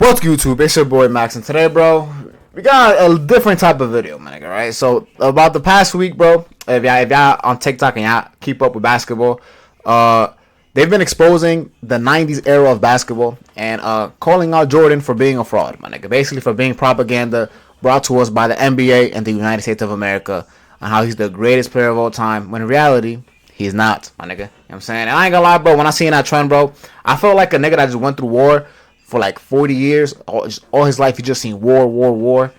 What's YouTube? It's your boy Max, and today, bro, we got a different type of video, man. Right? So about the past week, bro, if y'all on TikTok and y'all keep up with basketball, they've been exposing the '90s era of basketball and calling out Jordan for being a fraud, my nigga. Basically, for being propaganda brought to us by the NBA and the United States of America on how he's the greatest player of all time, when in reality, he's not, my nigga. You know what I'm saying? And I ain't gonna lie, bro, when I seen that trend, bro, I felt like a nigga that just went through war for like 40 years. All his life, he just seen war.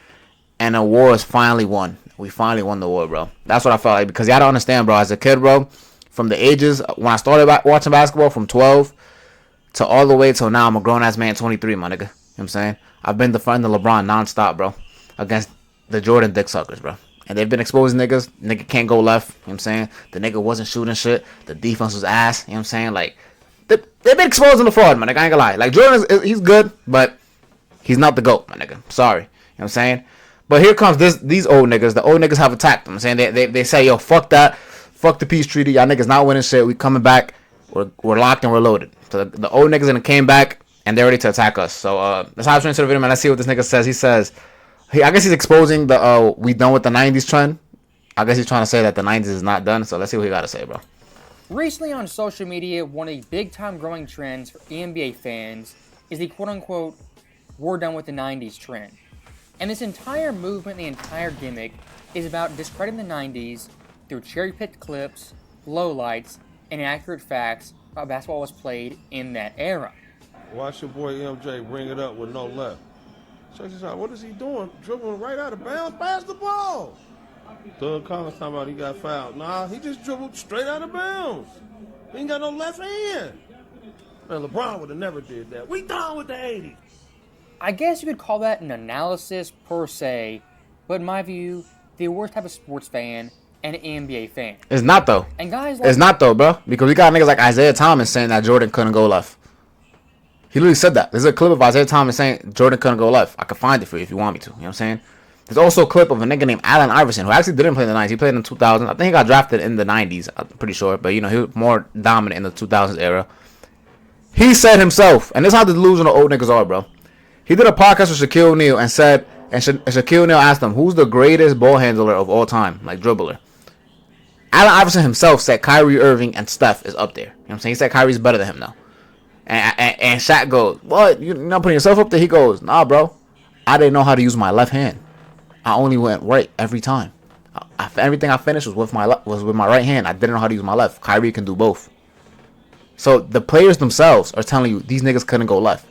And the war is finally won. We finally won the war, bro. That's what I felt like. Because y'all don't understand, bro. As a kid, bro, from the ages, when I started watching basketball from 12 to all the way till now, I'm a grown-ass man, 23, my nigga. You know what I'm saying? I've been defending LeBron nonstop, bro, against the Jordan dick suckers, bro. And they've been exposing niggas. Nigga can't go left. You know what I'm saying? The nigga wasn't shooting shit. The defense was ass. You know what I'm saying? Like, they've been exposing the fraud, man. Nigga, I ain't gonna lie. Like, Jordan, he's good, but he's not the GOAT, my nigga. Sorry. You know what I'm saying? But here comes these old niggas. The old niggas have attacked them. I'm saying they say, yo, fuck that. Fuck the peace treaty. Y'all niggas not winning shit. We coming back. We're locked and we're loaded. So the old niggas came back and they're ready to attack us. So let's hop straight into the video, man. Let's see what this nigga says. He says, I guess he's exposing the we done with the 90s trend. I guess he's trying to say that the 90s is not done. So let's see what he got to say, bro. Recently on social media, one of the big-time growing trends for NBA fans is the quote-unquote, we're done with the 90s trend. And this entire movement, the entire gimmick, is about discrediting the 90s through cherry-picked clips, lowlights, and inaccurate facts about basketball was played in that era. Watch your boy MJ bring it up with no left. Check this out. What is he doing? Dribbling right out of bounds? Pass the ball. Doug Collins talking about he got fouled. Nah, he just dribbled straight out of bounds. He ain't got no left hand. Man, LeBron would have never did that. We done with the 80s. I guess you could call that an analysis per se, but in my view, the worst type of sports fan and NBA fan. It's not, though. And guys like it's not, though, bro. Because we got niggas like Isaiah Thomas saying that Jordan couldn't go left. He literally said that. There's a clip of Isaiah Thomas saying Jordan couldn't go left. I can find it for you if you want me to. You know what I'm saying? There's also a clip of a nigga named Allen Iverson who actually didn't play in the 90s. He played in the 2000s. I think he got drafted in the 90s. I'm pretty sure. But, you know, he was more dominant in the 2000s era. He said himself, and this is how delusional old niggas are, bro. He did a podcast with Shaquille O'Neal and said, and Shaquille O'Neal asked him, who's the greatest ball handler of all time? Like, dribbler. Allen Iverson himself said Kyrie Irving and Steph is up there. You know what I'm saying? He said Kyrie's better than him, though. And Shaq goes, what? You're not putting yourself up there? He goes, nah, bro. I didn't know how to use my left hand. I only went right every time. Everything I finished was with my right hand. I didn't know how to use my left. Kyrie can do both. So the players themselves are telling you these niggas couldn't go left.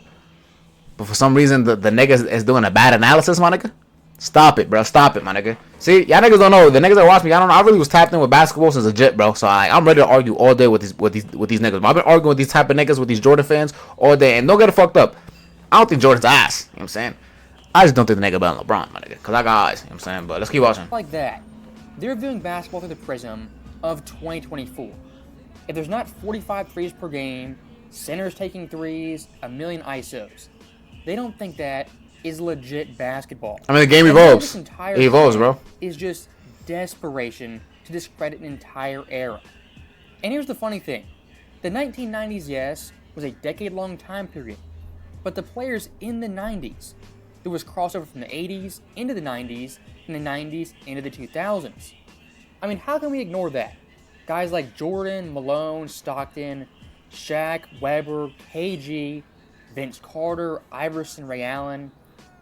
But for some reason, the niggas is doing a bad analysis, my nigga. Stop it, bro. Stop it, my nigga. See, y'all niggas don't know. The niggas that watch me, I don't know. I really was tapped in with basketball since legit, bro. So I'm ready to argue all day with these niggas. I've been arguing with these type of niggas, with these Jordan fans all day. And don't get it fucked up. I don't think Jordan's ass. You know what I'm saying? I just don't think the nigga better than LeBron, my nigga. Because I got eyes. You know what I'm saying? But let's keep watching. like that. They're viewing basketball through the prism of 2024. If there's not 45 threes per game, centers taking threes, a million ISOs, they don't think that is legit basketball. I mean, the game And evolves. this entire It evolves, thing bro. Is just desperation to discredit an entire era. And here's the funny thing. The 1990s, yes, was a decade-long time period. But the players in the 90s, there was crossover from the 80s into the 90s, and the 90s into the 2000s. I mean, how can we ignore that? Guys like Jordan, Malone, Stockton, Shaq, Webber, KG, Vince Carter, Iverson, Ray Allen,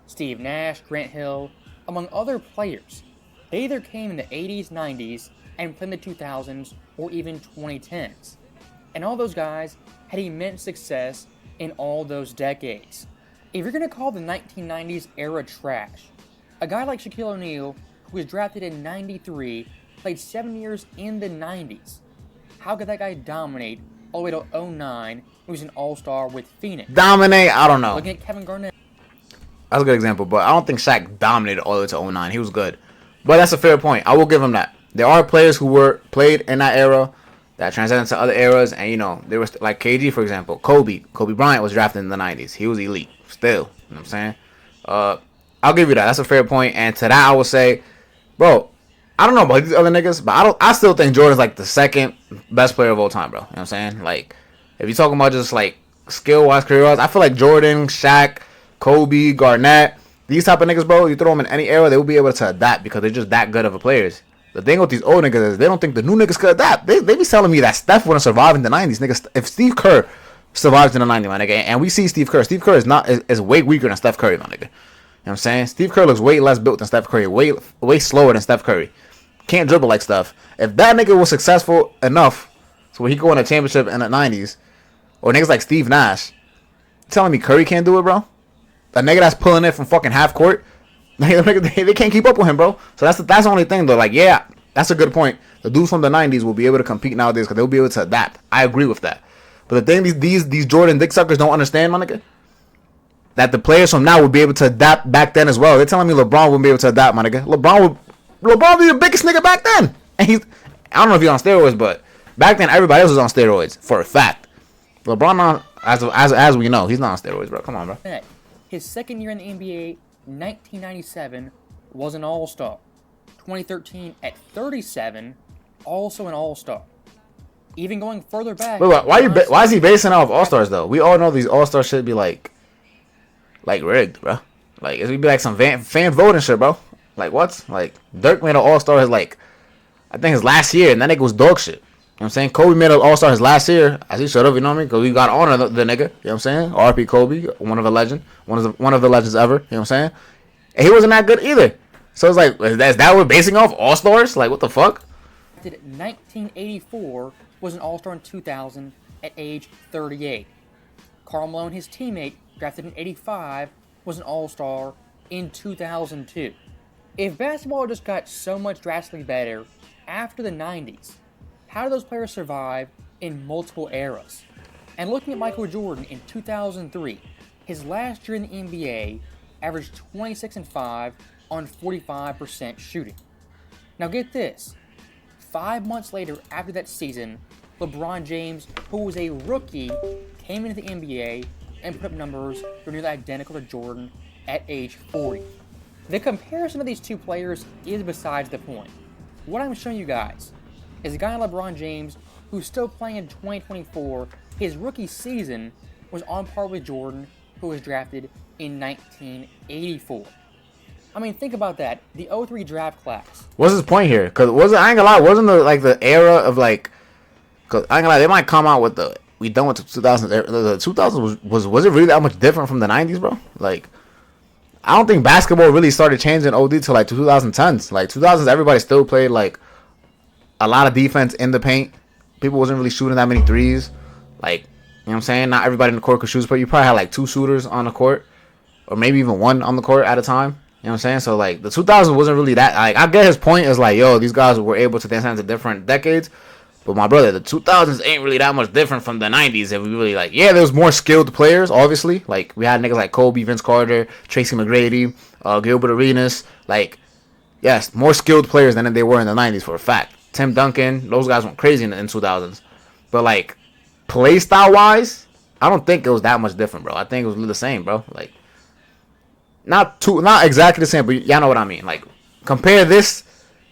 Steve Nash, Grant Hill, among other players. They either came in the 80s, 90s, and played in the 2000s, or even 2010s. And all those guys had immense success in all those decades. If you're going to call the 1990s era trash, a guy like Shaquille O'Neal, who was drafted in 93, played 7 years in the 90s. How could that guy dominate all the way to 09, who was an all-star with Phoenix? Dominate? I don't know. Looking at Kevin Garnett. That's a good example, but I don't think Shaq dominated all the way to 09. He was good. But that's a fair point. I will give him that. There are players who were played in that era that transcended to other eras, and, you know, there was, like KG, for example. Kobe Bryant was drafted in the 90s. He was elite. Still. You know what I'm saying? I'll give you that. That's a fair point. And to that, I will say, bro, I don't know about these other niggas, but I still think Jordan's like the second best player of all time, bro. You know what I'm saying? Like, if you're talking about just like skill-wise, career-wise, I feel like Jordan, Shaq, Kobe, Garnett, these type of niggas, bro, you throw them in any era, they will be able to adapt because they're just that good of a players. The thing with these old niggas is they don't think the new niggas could adapt. They be telling me that Steph wouldn't survive in the 90s. Niggas, if Steve Kerr survives in the 90s, my nigga, and we see Steve Kerr is way weaker than Steph Curry, my nigga. You know what I'm saying? Steve Kerr looks way less built than Steph Curry, way slower than Steph Curry. Can't dribble like Steph. If that nigga was successful enough so when he go in a championship in the 90s, or niggas like Steve Nash, telling me Curry can't do it, bro? A nigga that's pulling it from fucking half court, they can't keep up with him, bro. So that's the only thing, though. Like, yeah, that's a good point. The dudes from the 90s will be able to compete nowadays because they'll be able to adapt. I agree with that. But the thing these Jordan dick suckers don't understand, my nigga, that the players from now will be able to adapt back then as well. They're telling me LeBron wouldn't be able to adapt, my nigga. LeBron would be the biggest nigga back then. And I don't know if he's on steroids, but back then everybody else was on steroids for a fact. LeBron, as we know, he's not on steroids, bro. Come on, bro. His second year in the NBA, 1997, was an All-Star. 2013, at 37, also an All-Star. Even going further back... Wait, why is he basing off All-Stars, though? We all know these All-Star shit be like rigged, bro. Like, it would be like some fan voting shit, bro. Like, what? Like, Dirk made an All-Star I think his last year, and that nigga was dog shit. You know what I'm saying? Kobe made an All-Star his last year, as he should have, you know what I mean? Because we got to honor the nigga, you know what I'm saying? RP Kobe, one of the legends ever, you know what I'm saying? And he wasn't that good either. So it's like, is that we're basing off All-Stars? Like, what the fuck? 1984, was an All-Star in 2000 at age 38. Karl Malone, his teammate, drafted in 85, was an All-Star in 2002. If basketball just got so much drastically better after the 90s, how do those players survive in multiple eras? And looking at Michael Jordan in 2003, his last year in the NBA averaged 26 and 5 on 45% shooting. Now get this, 5 months later after that season, LeBron James, who was a rookie, came into the NBA and put up numbers that were nearly identical to Jordan at age 40. The comparison of these two players is besides the point. What I'm showing you guys is a guy like LeBron James who's still playing in 2024. His rookie season was on par with Jordan, who was drafted in 1984. I mean, think about that. The 03 draft class. What's his point here? Because I ain't gonna lie, wasn't the era of like, because I ain't gonna lie, they might come out with we done with the 2000s. The 2000s was it really that much different from the 90s, bro? Like, I don't think basketball really started changing OD till like 2010s. Like 2000s, everybody still played like a lot of defense in the paint. People wasn't really shooting that many threes. Like, you know what I'm saying? Not everybody in the court could shoot, but you probably had like 2 shooters on the court, or maybe even 1 on the court at a time. You know what I'm saying? So like the 2000s wasn't really that. Like, I get his point is like, yo, these guys were able to dance into different decades. But my brother, the 2000s ain't really that much different from the 90s. If we really like, yeah, there was more skilled players, obviously. Like, we had niggas like Kobe, Vince Carter, Tracy McGrady, Gilbert Arenas. Like, yes, more skilled players than they were in the 90s for a fact. Tim Duncan, those guys went crazy in the 2000s. But like, play style wise, I don't think it was that much different, bro. I think it was the same, bro. Like, not exactly the same, but y'all know what I mean. Like, compare this,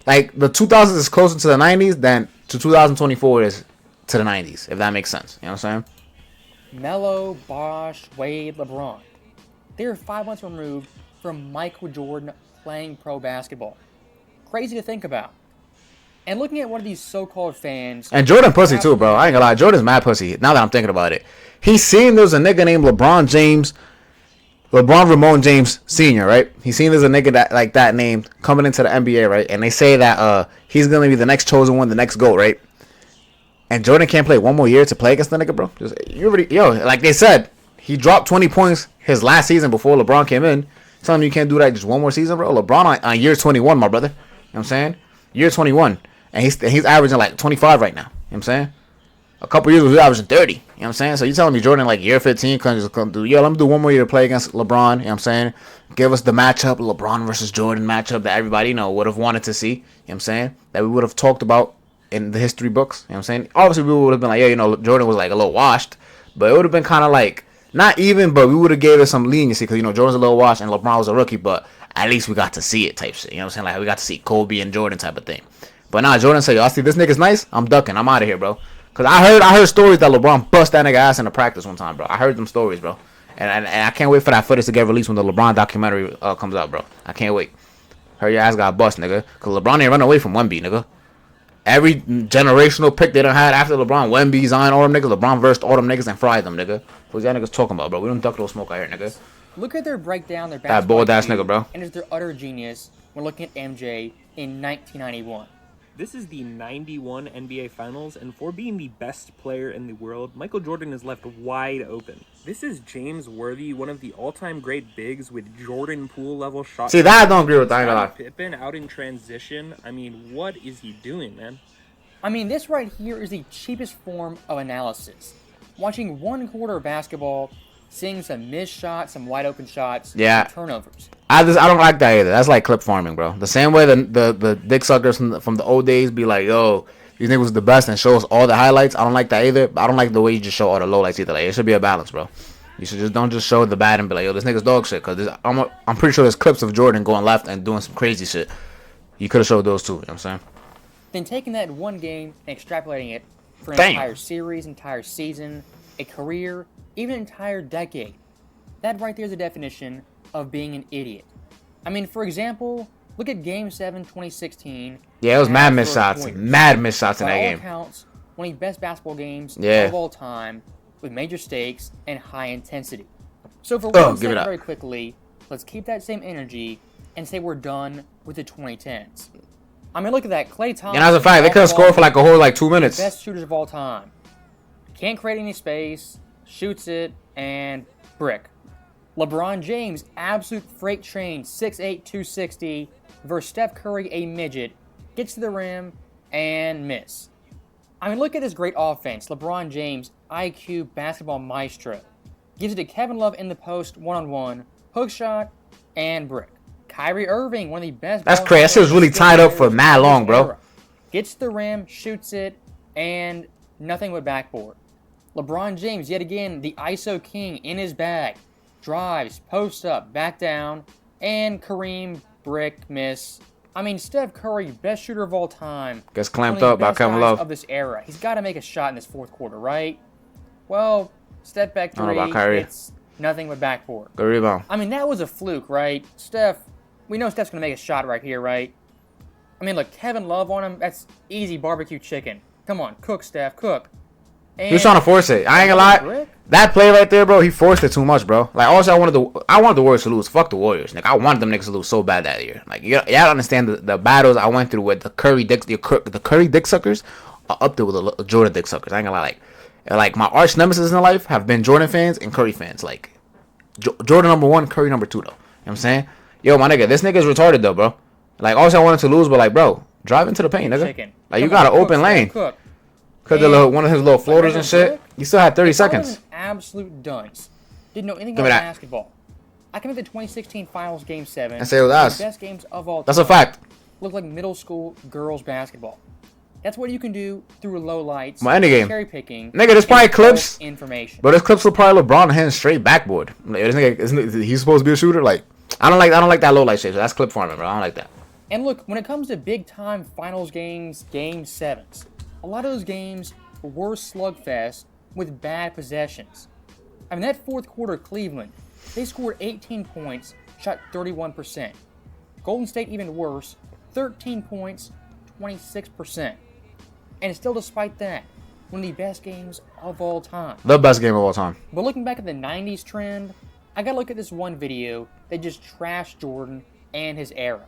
like the 2000s is closer to the 90s than to 2024 is to the 90s, if that makes sense. You know what I'm saying? Melo, Bosh, Wade, LeBron. They're 5 months removed from Michael Jordan playing pro basketball. Crazy to think about. And looking at one of these so-called fans... And Jordan pussy too, bro. I ain't gonna lie. Jordan's mad pussy, now that I'm thinking about it. He seen there's a nigga named LeBron Ramon James Sr., right? He seen there's a nigga that named coming into the NBA, right? And they say that he's gonna be the next chosen one, the next GOAT, right? And Jordan can't play one more year to play against the nigga, bro. Like they said, he dropped 20 points his last season before LeBron came in. Telling you can't do that just one more season, bro. LeBron on year 21, my brother. You know what I'm saying? Year 21. And he's averaging like 25 right now. You know what I'm saying? A couple years was averaging 30. You know what I'm saying? So you telling me Jordan like year 15 can just come do, let me do one more year to play against LeBron. You know what I'm saying? Give us the matchup, LeBron versus Jordan matchup that everybody, would have wanted to see. You know what I'm saying? That we would have talked about in the history books. You know what I'm saying? Obviously, we would have been like, Jordan was like a little washed. But it would have been kind of like, not even, but we would have gave it some leniency because, Jordan's a little washed and LeBron was a rookie. But at least we got to see it type shit. You know what I'm saying? Like, we got to see Kobe and Jordan type of thing. But nah, Jordan said, I see this nigga's nice. I'm ducking. I'm out of here, bro. Because I heard stories that LeBron bust that nigga ass in a practice one time, bro. I heard them stories, bro. And I can't wait for that footage to get released when the LeBron documentary comes out, bro. I can't wait. Her your ass got bust, nigga. Cause LeBron ain't run away from Wemby, nigga. Every generational pick they done had after LeBron, Wemby, Zion, all them niggas, LeBron versed all them niggas and fried them, nigga. What's y'all niggas talking about, bro? We don't duck no smoke out here, nigga. Look at their breakdown, their That bold ass nigga, bro. And it's their utter genius when looking at MJ in 1991. This is the 91 NBA Finals, and for being the best player in the world, Michael Jordan is left wide open. This is James Worthy, one of the all-time great bigs with Jordan Poole-level shot. See, that I don't agree with. I ain't gonna lie. Pippen out in transition. I mean, what is he doing, man? I mean, this right here is the cheapest form of analysis. Watching one quarter of basketball, seeing some missed shots, some wide open shots, Yeah. turnovers. I don't like that either. That's like clip farming, bro. The same way the dick suckers from the old days be like, yo, these niggas was the best and show us all the highlights. I don't like that either. But I don't like the way you just show all the lowlights either. Like, it should be a balance, bro. You should don't just show the bad and be like, yo, this nigga's dog shit. Cause I'm pretty sure there's clips of Jordan going left and doing some crazy shit. You could have showed those too. You know what I'm saying? Then taking that one game and extrapolating it for an Damn. entire series, entire season, a career, even an entire decade. That right there is the definition of being an idiot. I mean, for example, look at Game 7, 2016. Yeah, it was mad Mavs missed shots. Warriors. Mad missed shots in By that all game. accounts, one of the best basketball games Yeah. of all time, with major stakes and high intensity. So for one give it second, up. very quickly, let's keep that same energy and say we're done with the 2010s. I mean, look at that. Klay Thompson. And as a fact, they could have scored for like a whole like 2 minutes. Best shooters of all time. Can't create any space, shoots it, and brick. LeBron James, absolute freight train, 6'8", 260, versus Steph Curry, a midget, gets to the rim and miss. I mean, look at this great offense. LeBron James, IQ basketball maestro, gives it to Kevin Love in the post, one-on-one, hook shot, and brick. Kyrie Irving, one of the best. That's ball crazy. That shit was really players tied up for mad of long, this bro. era. Gets to the rim, shoots it, and nothing but backboard. LeBron James, yet again, the ISO king in his bag. Drives, posts up, back down, and Kareem, brick, miss. I mean, Steph Curry, best shooter of all time. Gets clamped one of up the by best Kevin guys Love. of this era. He's got to make a shot in this fourth quarter, right? Well, step back I don't know three, about Kyrie. it's nothing but backboard. Good rebound. I mean, that was a fluke, right? We know Steph's going to make a shot right here, right? I mean, look, Kevin Love on him, that's easy barbecue chicken. Come on, cook, Steph, cook. And He was trying to force it. I ain't gonna lie. Brick? That play right there, bro, he forced it too much, bro. Like, also, I wanted the Warriors to lose. Fuck the Warriors. Like, I wanted them niggas to lose so bad that year. Like, you gotta understand the battles I went through with the Curry dick suckers are up there with the Jordan dick suckers. I ain't gonna lie. Like my arch nemesis in life have been Jordan fans and Curry fans. Like, Jordan number 1, Curry number 2, though. You know what I'm saying? Yo, my nigga, this nigga's retarded, though, bro. Like, also, I wanted to lose, but, like, bro, drive into the paint, nigga. Chicken. Like, you Come got on, an cook, open Steph, lane. cook. Because one of his little floaters and shit. You still had 30 If I was seconds. an absolute dunce. Didn't know anything Give me about that. basketball. I can make the 2016 Finals Game 7. And say it was one of us. the best games of all time. That's a fact. Look like middle school girls basketball. That's what you can do through low lights, My any game. cherry picking. Nigga, there's and probably false clips. Information. But this clips will probably LeBron hitting straight backboard. Like, this nigga, isn't he's supposed to be a shooter? Like, I don't like that low light shit. So that's clip farming, bro. I don't like that. And look, when it comes to big time finals games, game 7s, a lot of those games were slugfests with bad possessions. I mean, that fourth quarter Cleveland, they scored 18 points, shot 31%. Golden State even worse, 13 points, 26%. And still despite that, one of the best games of all time. The best game of all time. But looking back at the 90s trend, I gotta look at this one video that just trashed Jordan and his era.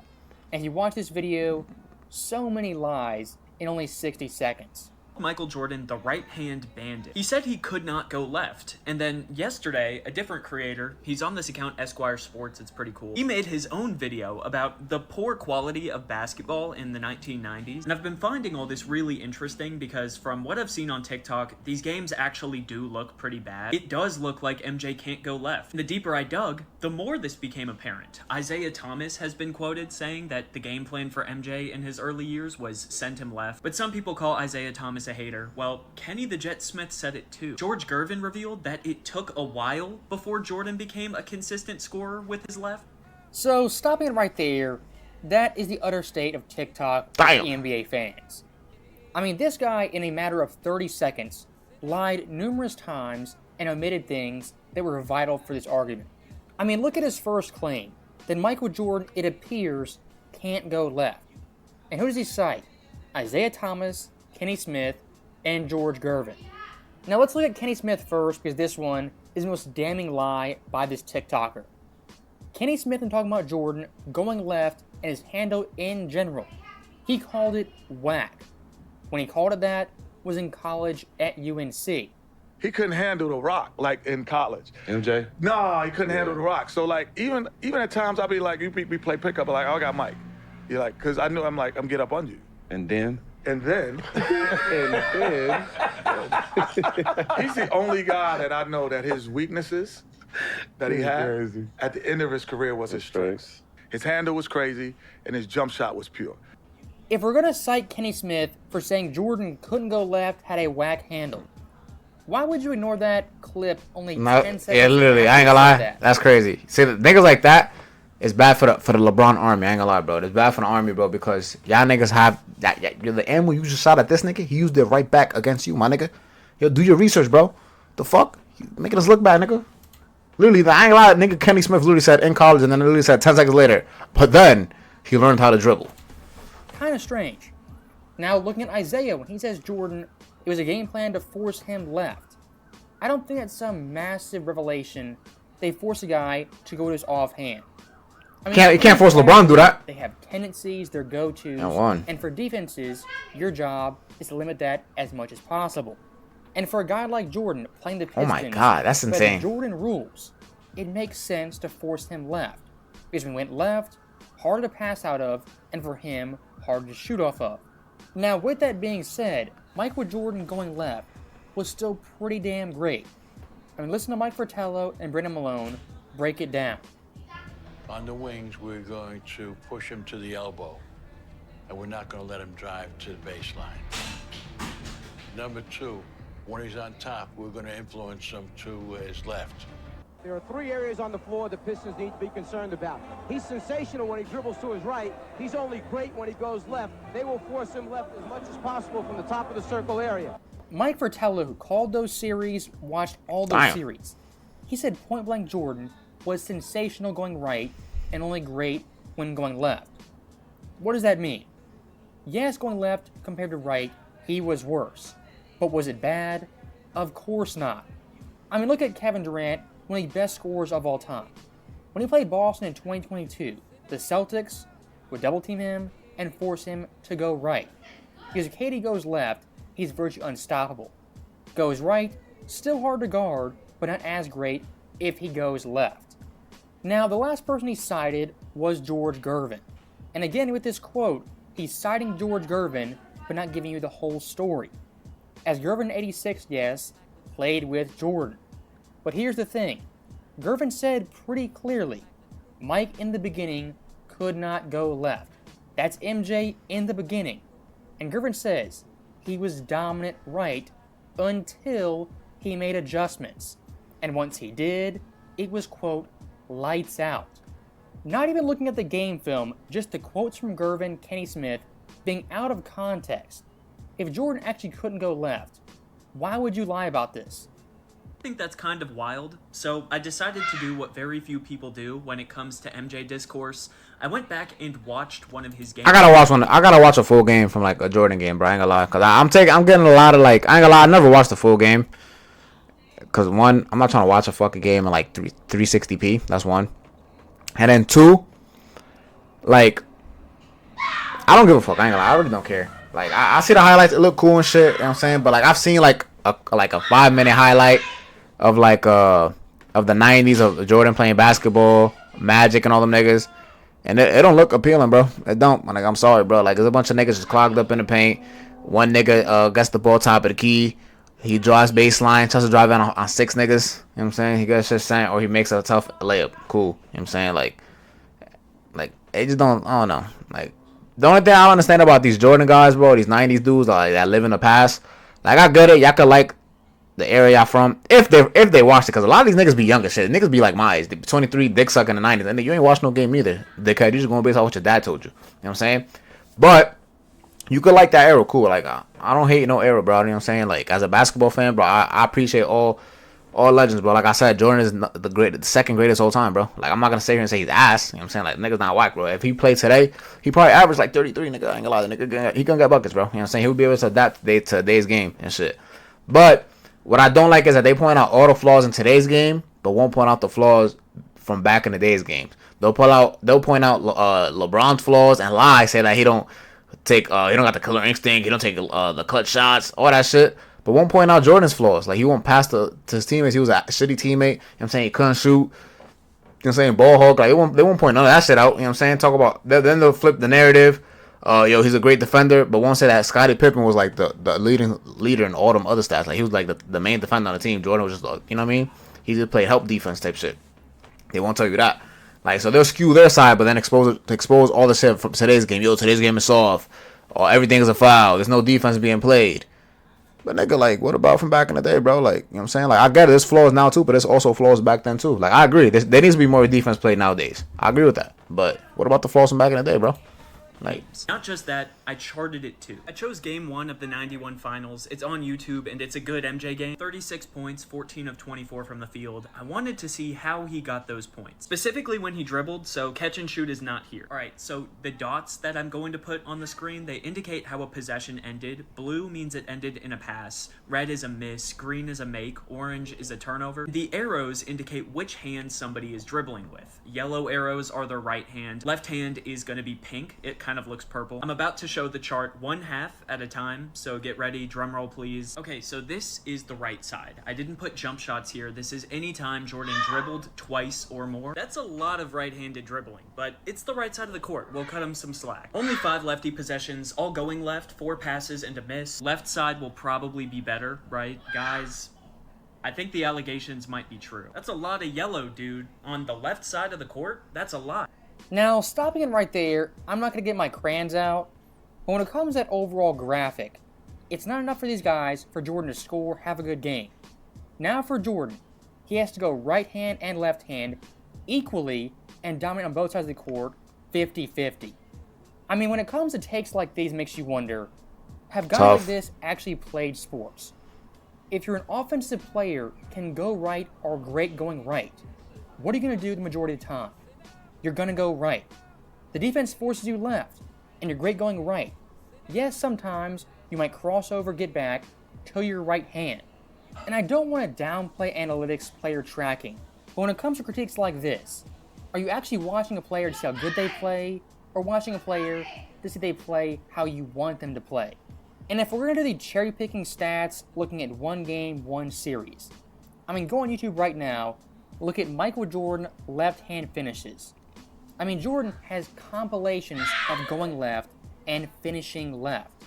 And you watch this video, so many lies in only 60 seconds. Michael Jordan the right-hand bandit. He said he could not go left, and then yesterday, a different creator, he's on this account Esquire Sports, it's pretty cool, he made his own video about the poor quality of basketball in the 1990s, and I've been finding all this really interesting because from what I've seen on TikTok, these games actually do look pretty bad. It does look like MJ can't go left. And the deeper I dug, the more this became apparent. Isaiah Thomas has been quoted saying that the game plan for MJ in his early years was send him left, but some people call Isaiah Thomas a hater. Well, Kenny the Jet Smith said it too. George Gervin revealed that it took a while before Jordan became a consistent scorer with his left. So, stopping it right there, that is the utter state of TikTok for Damn. the NBA fans. I mean, this guy, in a matter of 30 seconds, lied numerous times and omitted things that were vital for this argument. I mean, look at his first claim, that Michael Jordan, it appears, can't go left. And who does he cite? Isaiah Thomas, Kenny Smith, and George Gervin. Now let's look at Kenny Smith first, because this one is the most damning lie by this TikToker. Kenny Smith, in talking about Jordan going left and his handle in general, he called it whack. When he called it that, was in college at UNC. He couldn't handle the rock like in college. MJ? No, he couldn't handle the rock. So like even at times I'll be like, we play pickup, like, oh, I got Mike. You're like, cause I knew I'm get up on you. And then? And then he's the only guy that I know that his weaknesses that he had crazy. At the end of his career was his strengths. His handle was crazy and his jump shot was pure. If we're gonna cite Kenny Smith for saying Jordan couldn't go left, had a whack handle, why would you ignore that clip only 10 seconds? Yeah, literally, I ain't gonna lie. That's crazy. See, the niggas like that, it's bad for the LeBron army. I ain't gonna lie, bro. It's bad for the army, bro, because y'all niggas have that. The ammo you just shot at this nigga, he used it right back against you, my nigga. Yo, do your research, bro. The fuck? You making us look bad, nigga. Literally, I ain't gonna lie, nigga Kenny Smith literally said in college, and then literally said 10 seconds later, but then he learned how to dribble. Kind of strange. Now, looking at Isaiah, when he says Jordan, it was a game plan to force him left. I don't think that's some massive revelation. They force a guy to go to his offhand. I mean, You can't force LeBron to do that. They have tendencies, their go-tos, Not one. and for defenses, your job is to limit that as much as possible. And for a guy like Jordan playing the Pistons, Oh my God, that's by the insane. Jordan rules, it makes sense to force him left. Because when he went left, harder to pass out of, and for him, harder to shoot off of. Now, with that being said, Michael Jordan going left was still pretty damn great. I mean, listen to Mike Fratello and Brendan Malone break it down. On the wings, we're going to push him to the elbow, and we're not going to let him drive to the baseline. Number two, when he's on top, we're going to influence him to his left. There are three areas on the floor the Pistons need to be concerned about. He's sensational when he dribbles to his right. He's only great when he goes left. They will force him left as much as possible from the top of the circle area. Mike Fratello, who called those series, watched all those series. He said point-blank Jordan was sensational going right and only great when going left. What does that mean? Yes, going left compared to right, he was worse. But was it bad? Of course not. I mean, look at Kevin Durant, one of the best scorers of all time. When he played Boston in 2022, the Celtics would double-team him and force him to go right. Because if KD goes left, he's virtually unstoppable. Goes right, still hard to guard, but not as great if he goes left. Now, the last person he cited was George Gervin. And again, with this quote, he's citing George Gervin, but not giving you the whole story. As Gervin 86, yes, played with Jordan. But here's the thing. Gervin said pretty clearly, Mike in the beginning could not go left. That's MJ in the beginning. And Gervin says he was dominant right until he made adjustments. And once he did, it was, quote, lights out. Not even looking at the game film, just the quotes from Gervin, Kenny Smith, being out of context. If Jordan actually couldn't go left, why would you lie about this? I think that's kind of wild, so I decided to do what very few people do when it comes to MJ discourse. I went back and watched one of his games. I gotta watch a full game from like a Jordan game, bro. I ain't gonna lie, cause I'm getting a lot of like. I ain't gonna lie, I never watched the full game. Cause one, I'm not trying to watch a fucking game in like 360p. That's one. And then two, like, I don't give a fuck. I ain't gonna lie, I really don't care. Like, I see the highlights, it look cool and shit. You know what I'm saying? But like, I've seen like a 5-minute highlight of like of the 90s of Jordan playing basketball, Magic and all them niggas, and it don't look appealing, bro. It don't. Like, I'm sorry, bro. Like, there's a bunch of niggas just clogged up in the paint. One nigga gets the ball top of the key. He draws baseline, tries to drive in on 6 niggas. You know what I'm saying? He gets just saying, or he makes a tough layup. Cool. You know what I'm saying? Like it just don't. I don't know. Like, the only thing I don't understand about these Jordan guys, bro, these 90s dudes like that live in the past. Like, I get it. Y'all could like the area y'all from if they watched it, because a lot of these niggas be younger shit. Niggas be like my age, 23, dick sucking in the 90s, and you ain't watched no game either, dickhead. You just going based off what your dad told you. You know what I'm saying? But you could like that era, cool. Like, I don't hate no era, bro. You know what I'm saying? Like, as a basketball fan, bro, I appreciate all all legends, bro. Like I said, Jordan is the second greatest all time, bro. Like I'm not gonna sit here and say he's ass. You know what I'm saying? Like nigga's not whack, bro. If he played today, he probably averaged like 33, nigga. I ain't gonna lie, the nigga he gonna get buckets, bro. You know what I'm saying? He would be able to adapt to today's game and shit. But what I don't like is that they point out all the flaws in today's game, but won't point out the flaws from back in the day's games. They'll point out LeBron's flaws and lie, say that he don't got the killer instinct, he don't take the clutch shots, all that shit. But won't point out Jordan's flaws. Like he won't pass to his teammates. He was a shitty teammate. You know what I'm saying? He couldn't shoot. You know what I'm saying? Ball hawk. Like they won't point none of that shit out. You know what I'm saying? Talk about then they'll flip the narrative. He's a great defender, but won't say that Scottie Pippen was like the leader in all them other stats. Like he was like the main defender on the team. Jordan was just you know what I mean? He just played help defense type shit. They won't tell you that. Like so they'll skew their side, but then expose all the shit from today's game. Yo, today's game is soft. Or everything is a foul. There's no defense being played. But nigga, like, what about from back in the day, bro? Like, you know what I'm saying? Like, I get it. There's flaws now, too, but there's also flaws back then, too. Like, I agree. There needs to be more defense played nowadays. I agree with that. But what about the flaws from back in the day, bro? Like, not just that, I charted it too. I chose game 1 of the 91 finals. It's on YouTube and it's a good MJ game. 36 points, 14 of 24 from the field. I wanted to see how he got those points. Specifically when he dribbled, so catch and shoot is not here. Alright, so the dots that I'm going to put on the screen, they indicate how a possession ended. Blue means it ended in a pass. Red is a miss. Green is a make. Orange is a turnover. The arrows indicate which hand somebody is dribbling with. Yellow arrows are the right hand. Left hand is going to be pink. It kind of looks purple. I'm about to show the chart 1/2 at a time, so get ready, drum roll please. Okay, so this is the right side. I didn't put jump shots here. This is anytime Jordan dribbled twice or more. That's a lot of right-handed dribbling, but it's the right side of the court. We'll cut him some slack. Only 5 lefty possessions, all going left, 4 passes and a miss. Left side will probably be better, right? Guys, I think the allegations might be true. That's a lot of yellow, dude. On the left side of the court, that's a lot. Now, stopping it right there, I'm not going to get my crayons out, but when it comes to that overall graphic, it's not enough for these guys for Jordan to score, have a good game. Now for Jordan, he has to go right hand and left hand equally and dominate on both sides of the court 50-50. I mean, when it comes to takes like these, makes you wonder, have guys like this actually played sports? If you're an offensive player, can go right or great going right, what are you going to do the majority of the time? You're going to go right. The defense forces you left, and you're great going right. Yes, sometimes you might cross over, get back to your right hand. And I don't want to downplay analytics, player tracking, but when it comes to critiques like this, are you actually watching a player to see how good they play, or watching a player to see they play how you want them to play? And if we're going to do the cherry-picking stats, looking at one game, one series, I mean, go on YouTube right now, look at Michael Jordan left-hand finishes. I mean, Jordan has compilations of going left and finishing left.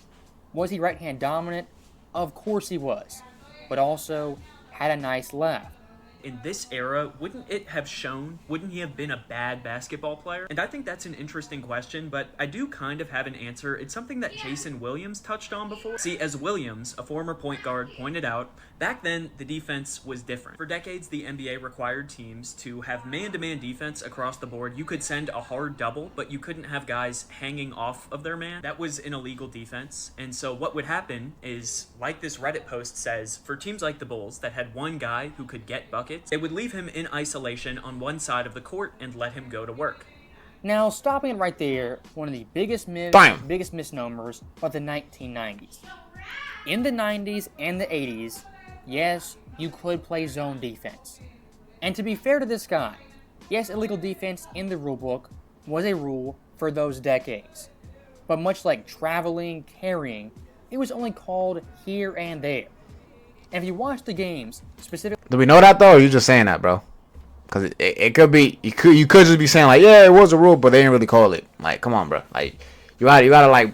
Was he right-hand dominant? Of course he was, but also had a nice left. In this era, wouldn't it have shown? Wouldn't he have been a bad basketball player? And I think that's an interesting question, but I do kind of have an answer. It's something that Jason Williams touched on before. See, as Williams, a former point guard, pointed out, back then the defense was different. For decades, the NBA required teams to have man-to-man defense across the board. You could send a hard double, but you couldn't have guys hanging off of their man. That was an illegal defense. And so what would happen is, like this Reddit post says, for teams like the Bulls that had one guy who could get buckets, they would leave him in isolation on one side of the court and let him go to work. Now, stopping it right there, one of the biggest biggest misnomers of the 1990s. In the 90s and the 80s, yes, you could play zone defense. And to be fair to this guy, yes, illegal defense in the rulebook was a rule for those decades. But much like traveling, carrying, it was only called here and there. And if you watch the games, specifically... Do we know that, though, or are you just saying that, bro? Because it could be... You could just be saying, like, yeah, it was a rule, but they didn't really call it. Like, come on, bro. Like, you gotta like...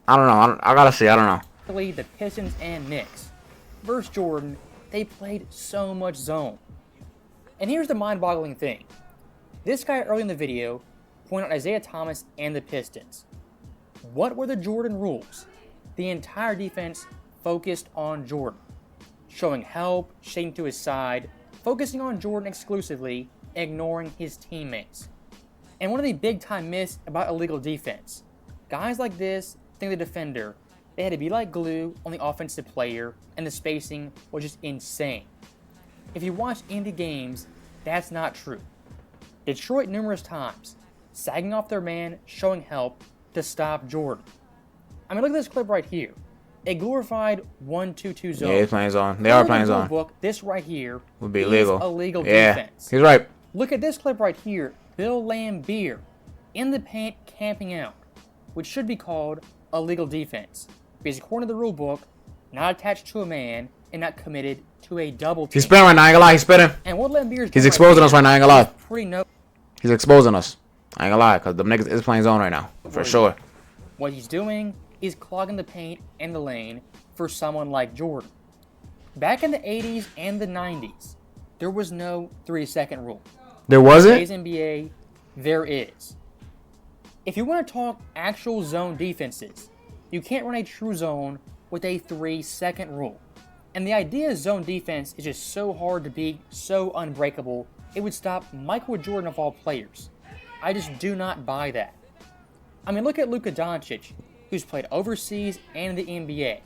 I don't know. I gotta say, I don't know. The Pistons and Knicks. Versus Jordan, they played so much zone. And here's the mind-boggling thing. This guy early in the video pointed out Isaiah Thomas and the Pistons. What were the Jordan rules? The entire defense focused on Jordan. Showing help, shading to his side, focusing on Jordan exclusively, ignoring his teammates. And one of the big-time myths about illegal defense. Guys like this think the defender, they had to be like glue on the offensive player, and the spacing was just insane. If you watch indie games, that's not true. Detroit numerous times, sagging off their man, showing help to stop Jordan. I mean, look at this clip right here. A glorified 1-2-2 zone. Yeah, he's playing zone. They are playing zone. Book, this right here would be is illegal. Illegal Yeah, defense. he's right. Look at this clip right here. Bill Laimbeer in the paint camping out, which should be called illegal defense. Because according to the rule book, not attached to a man and not committed to a double team. He's spitting right now. I ain't gonna lie. He's spitting. And what Laimbeer's He's exposing us right now. I ain't gonna lie. Pretty no. He's exposing us. I ain't gonna lie, because the niggas is playing zone right now. For sure. What he's doing is clogging the paint and the lane for someone like Jordan. Back in the 80s and the 90s, there was no 3-second rule. There wasn't? In today's NBA, there is. If you want to talk actual zone defenses, you can't run a true zone with a 3-second rule. And the idea of zone defense is just so hard to beat, so unbreakable, it would stop Michael Jordan of all players. I just do not buy that. I mean, look at Luka Doncic, who's played overseas and in the NBA.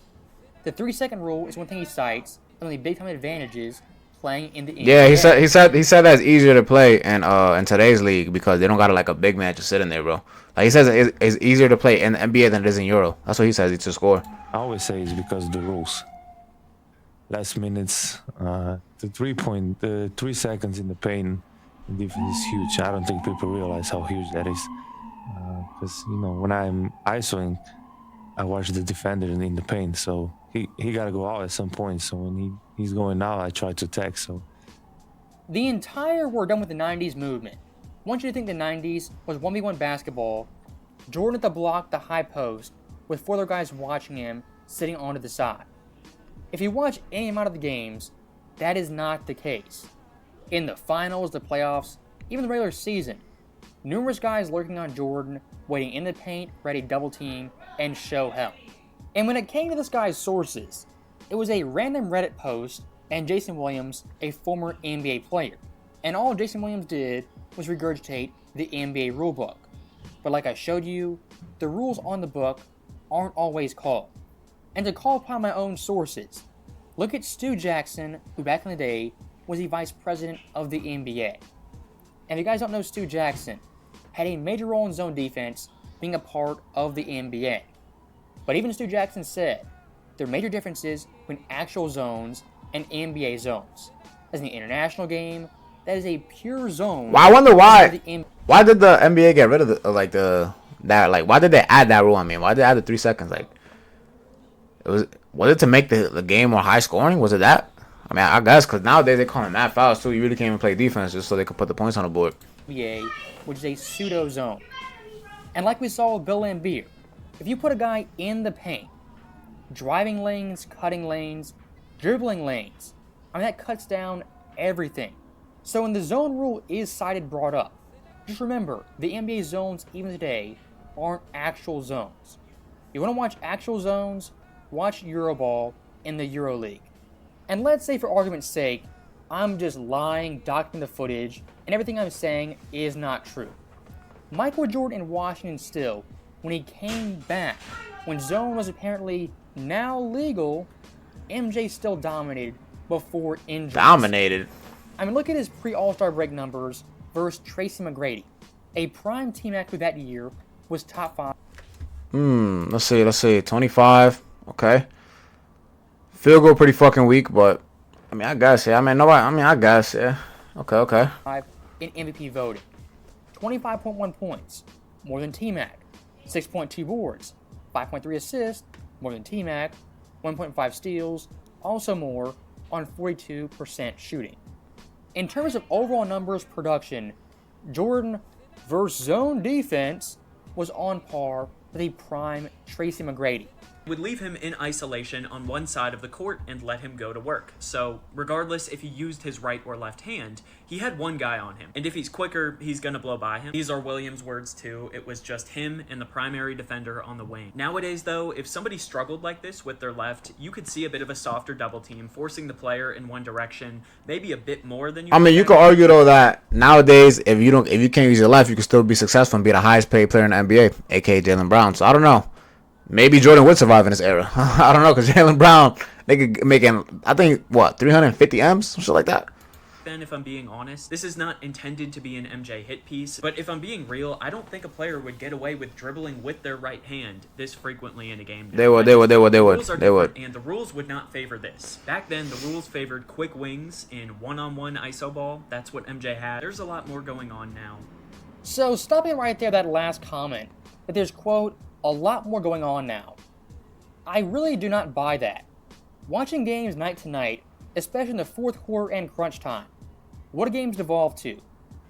The 3-second rule is one thing he cites, one of the big time advantages playing in the NBA. Yeah, he said that's easier to play in today's league because they don't got like a big man just sitting there, bro. Like he says it's easier to play in the NBA than it is in Euro. That's what he says to score. I always say it's because of the rules. Last minutes, the 3 seconds in the paint defense is huge. I don't think people realize how huge that is. Because when I'm isoing, I watch the defender in the paint, so he got to go out at some point. So when he's going out, I try to attack. So the entire "we're done with the '90s" movement. I want you to think the '90s was 1v1 basketball. Jordan at the block, the high post, with 4 other guys watching him, sitting onto the side. If you watch any amount of the games, that is not the case. In the finals, the playoffs, even the regular season, numerous guys lurking on Jordan, waiting in the paint, ready to double team, and show help. And when it came to this guy's sources, it was a random Reddit post and Jason Williams, a former NBA player. And all Jason Williams did was regurgitate the NBA rulebook. But like I showed you, the rules on the book aren't always called. And to call upon my own sources, look at Stu Jackson, who back in the day was the vice president of the NBA. And if you guys don't know, Stu Jackson had a major role in zone defense, being a part of the NBA. But even Stu Jackson said there are major differences between actual zones and NBA zones. As in the international game, that is a pure zone. Well, I wonder why. Why did the NBA get rid of why did they add that rule? I mean, why did they add the 3 seconds? Like, was it to make the game more high scoring? Was it that? I mean, I guess because nowadays they call them mad fouls too. You really can't even play defense just so they could put the points on the board. NBA, which is a pseudo zone. And like we saw with Bill Laimbeer, if you put a guy in the paint, driving lanes, cutting lanes, dribbling lanes, I mean that cuts down everything. So when the zone rule is brought up, just remember the NBA zones even today aren't actual zones. You want to watch actual zones? Watch Euroball in the EuroLeague. And let's say for argument's sake, I'm just lying, documenting the footage, and everything I'm saying is not true. Michael Jordan in Washington still, when he came back, when zone was apparently now legal, MJ still dominated before injuries. Dominated? I mean, look at his pre-All-Star break numbers versus Tracy McGrady. A prime team actor that year was top 5. Let's see. 25. Okay. Field goal pretty fucking weak, but I mean, I guess, yeah. I guess, yeah. Okay. In MVP voting. 25.1 points, more than T-Mac. 6.2 boards, 5.3 assists, more than T-Mac. 1.5 steals, also more on 42% shooting. In terms of overall numbers production, Jordan versus zone defense was on par with a prime Tracy McGrady. Would leave him in isolation on one side of the court and let him go to work. So regardless if he used his right or left hand, he had one guy on him. And if he's quicker, he's gonna blow by him. These are Williams' words too. It was just him and the primary defender on the wing. Nowadays though, if somebody struggled like this with their left, you could see a bit of a softer double team, forcing the player in one direction, maybe a bit more than you. I mean, you could argue though that nowadays, if you can't use your left, you can still be successful and be the highest paid player in the NBA, aka Jaylen Brown. So I don't know. Maybe Jordan would survive in this era. I don't know, because Jaylen Brown, they could making, I think, 350 M's? Some shit like that. then, if I'm being honest. This is not intended to be an MJ hit piece, but if I'm being real, I don't think a player would get away with dribbling with their right hand this frequently in a game. They would. And the rules would not favor this. Back then, the rules favored quick wings in one-on-one iso ball. That's what MJ had. There's a lot more going on now. So, stopping right there, that last comment, that there's, quote, a lot more going on now. I really do not buy that. Watching games night to night, especially in the fourth quarter and crunch time, what do games devolve to?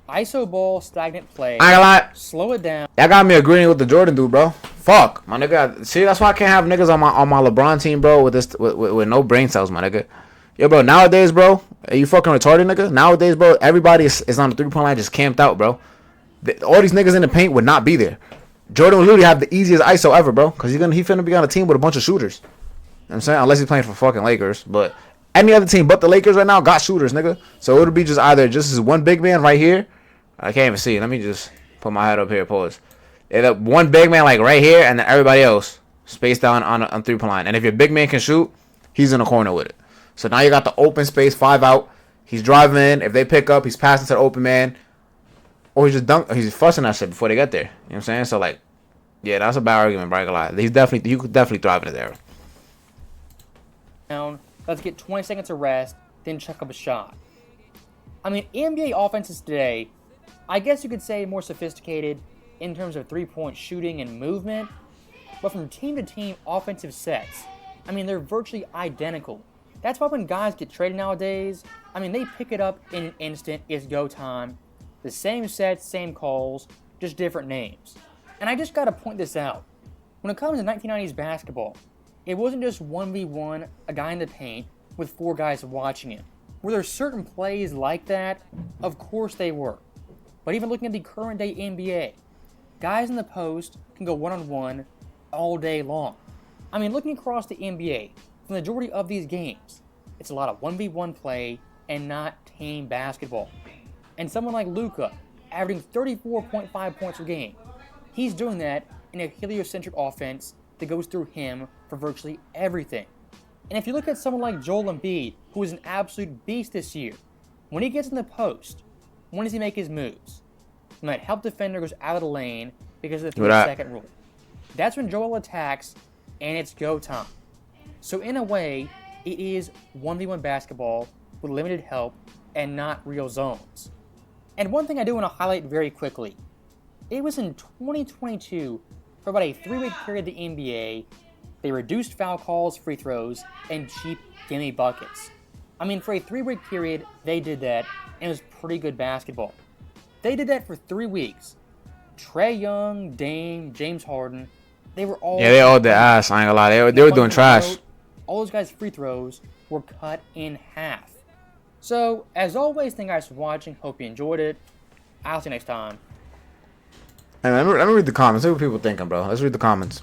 ISO ball, stagnant play, I ain't gonna lie. slow it down. That got me agreeing with the Jordan dude, bro. Fuck, my nigga. See, that's why I can't have niggas on my LeBron team, bro, with no brain cells, my nigga. Yo, bro, nowadays, bro, are you fucking retarded, nigga? Nowadays, bro, everybody is on the 3-point line just camped out, bro. All these niggas in the paint would not be there. Jordan would literally have the easiest ISO ever, bro, because he finna be on a team with a bunch of shooters. You know what I'm saying? Unless he's playing for fucking Lakers. But any other team but the Lakers right now got shooters, nigga. So it would be just either just this one big man right here. I can't even see. Let me just put my head up here, pause. Yeah, one big man like right here, and then everybody else spaced down on 3-point line. And if your big man can shoot, he's in the corner with it. So now you got the open space, 5 out. He's driving in. If they pick up, he's passing to the open man. Or he's just he's fussing that shit before they get there. You know what I'm saying? So like, yeah, that's a bad argument, bro. I ain't gonna lie. He could definitely thrive in his era. Down, let's get 20 seconds of rest, then chuck up a shot. I mean, NBA offenses today, I guess you could say more sophisticated in terms of 3-point shooting and movement, but from team to team offensive sets, I mean, they're virtually identical. That's why when guys get traded nowadays, I mean, they pick it up in an instant, it's go time. The same sets, same calls, just different names. And I just gotta point this out. When it comes to 1990s basketball, it wasn't just 1v1, a guy in the paint, with 4 guys watching him. Were there certain plays like that? Of course they were. But even looking at the current day NBA, guys in the post can go one-on-one all day long. I mean, looking across the NBA, for the majority of these games, it's a lot of 1v1 play and not team basketball. And someone like Luka, averaging 34.5 points per game, he's doing that in a heliocentric offense that goes through him for virtually everything. And if you look at someone like Joel Embiid, who is an absolute beast this year, when he gets in the post, when does he make his moves? When that help defender goes out of the lane because of the 3-second rule. That's when Joel attacks, and it's go time. So in a way, it is 1v1 basketball with limited help and not real zones. And one thing I do want to highlight very quickly, it was in 2022, for about a 3-week period the NBA, they reduced foul calls, free throws, and cheap gimme buckets. I mean, for a 3-week period, they did that, and it was pretty good basketball. They did that for 3 weeks. Trae Young, Dame, James Harden, they were all... Yeah, they all did ass, I ain't gonna lie. They were doing trash. All those guys' free throws were cut in half. So, as always, thank you guys for watching. Hope you enjoyed it. I'll see you next time. Hey, let me read the comments. See what people thinking, bro. Let's read the comments.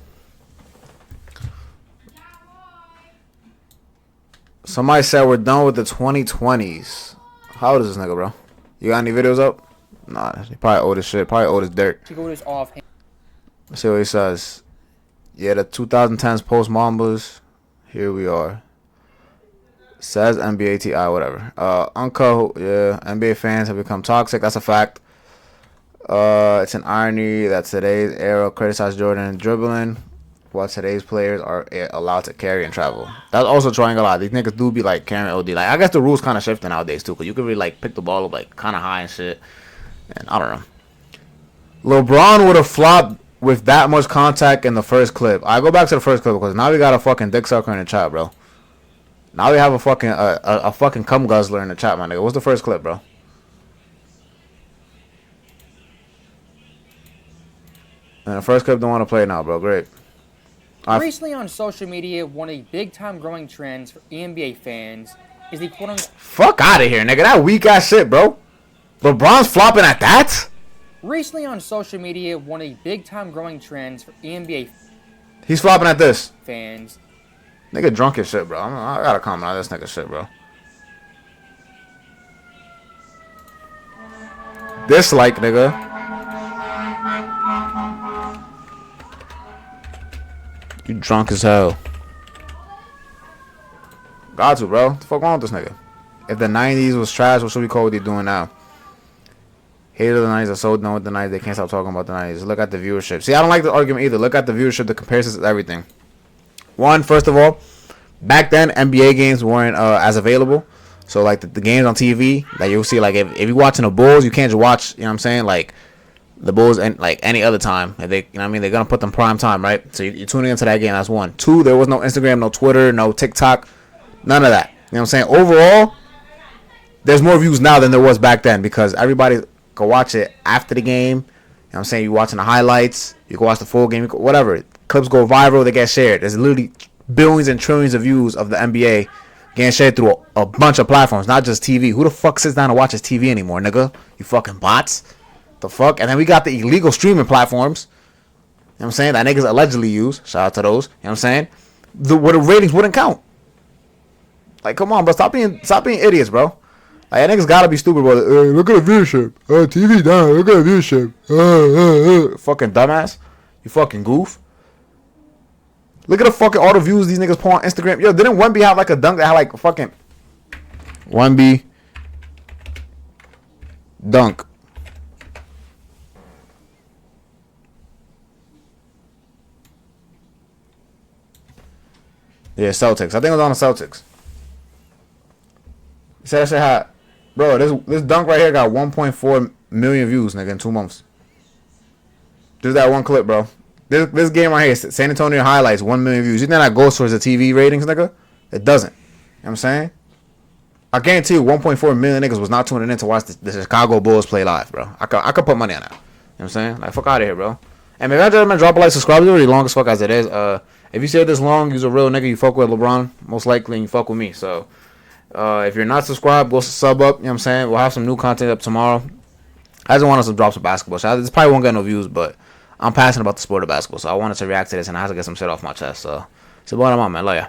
Somebody said we're done with the 2020s. How old is this nigga, bro? You got any videos up? Nah, he probably old as shit. Probably old as dirt. To go this off. Let's see what he says. Yeah, the 2010s post Mambas. Here we are. Says NBA TI, whatever. Uncle, yeah, NBA fans have become toxic. That's a fact. It's an irony that today's era criticizes Jordan dribbling, while today's players are allowed to carry and travel. That's also trying a lot. These niggas do be like carrying OD. Like, I guess the rules kind of shifting nowadays too, cause you can really like pick the ball up like kind of high and shit. And I don't know. LeBron would have flopped with that much contact in the first clip. I go back to the first clip because now we got a fucking dick sucker in the chat, bro. Now we have a fucking a fucking cum guzzler in the chat, my nigga. What's the first clip, bro? And the first clip don't want to play now, bro. Great. Recently on social media, one of the big-time growing trends for NBA fans is the quote-unquote... Fuck out of here, nigga. That weak-ass shit, bro. LeBron's flopping at that? Recently on social media, one of the big-time growing trends for NBA... He's flopping at this. ...fans... Nigga drunk as shit, bro. I gotta comment on this nigga shit, bro. Dislike, nigga. You drunk as hell. Got to, bro. What the fuck wrong with this nigga? If the 90s was trash, what should we call what they're doing now? Haters of the 90s are so done with the 90s, they can't stop talking about the 90s. Look at the viewership. See, I don't like the argument either. Look at the viewership, the comparisons, everything. One, first of all, back then, NBA games weren't as available. So, like, the games on TV that you'll see, like, if you're watching the Bulls, you can't just watch, you know what I'm saying, like, the Bulls and, like, any other time. If they, you know what I mean? They're going to put them prime time, right? So, you're tuning into that game. That's one. Two, there was no Instagram, no Twitter, no TikTok, none of that. You know what I'm saying? Overall, there's more views now than there was back then because everybody can watch it after the game. You know what I'm saying? You're watching the highlights. You can watch the full game. Whatever. Clips go viral. They get shared. There's literally billions and trillions of views of the NBA getting shared through a bunch of platforms, not just TV. Who the fuck sits down and watches TV anymore, nigga? You fucking bots. The fuck? And then we got the illegal streaming platforms. You know what I'm saying? That niggas allegedly use. Shout out to those. You know what I'm saying? Where the ratings wouldn't count. Like, come on, bro. Stop being idiots, bro. Like, niggas gotta be stupid, bro. Look at the viewership. TV down. Look at the viewership. Fucking dumbass. You fucking goof. Look at the fucking all the views these niggas pull on Instagram. Yo, didn't Wemby have like a dunk that had like fucking Wemby dunk? Yeah, Celtics. I think it was on the Celtics. He said that shit had, bro, this dunk right here got 1.4 million views, nigga, in 2 months. Just that one clip, bro. This game right here, San Antonio highlights, 1 million views. You think that goes towards the TV ratings, nigga? It doesn't. You know what I'm saying? I guarantee you 1.4 million niggas was not tuning in to watch the Chicago Bulls play live, bro. I could put money on that. You know what I'm saying? Like, fuck out of here, bro. And if I just drop a like, subscribe. It's already long as fuck as it is. If you stay this long, you're a real nigga. You fuck with LeBron, most likely, and you fuck with me. So, if you're not subscribed, go sub up. You know what I'm saying? We'll have some new content up tomorrow. I just want us to drop some basketball. So this probably won't get no views, but I'm passionate about the sport of basketball, so I wanted to react to this, and I had to get some shit off my chest. So, it's the bottom up, man. Love ya.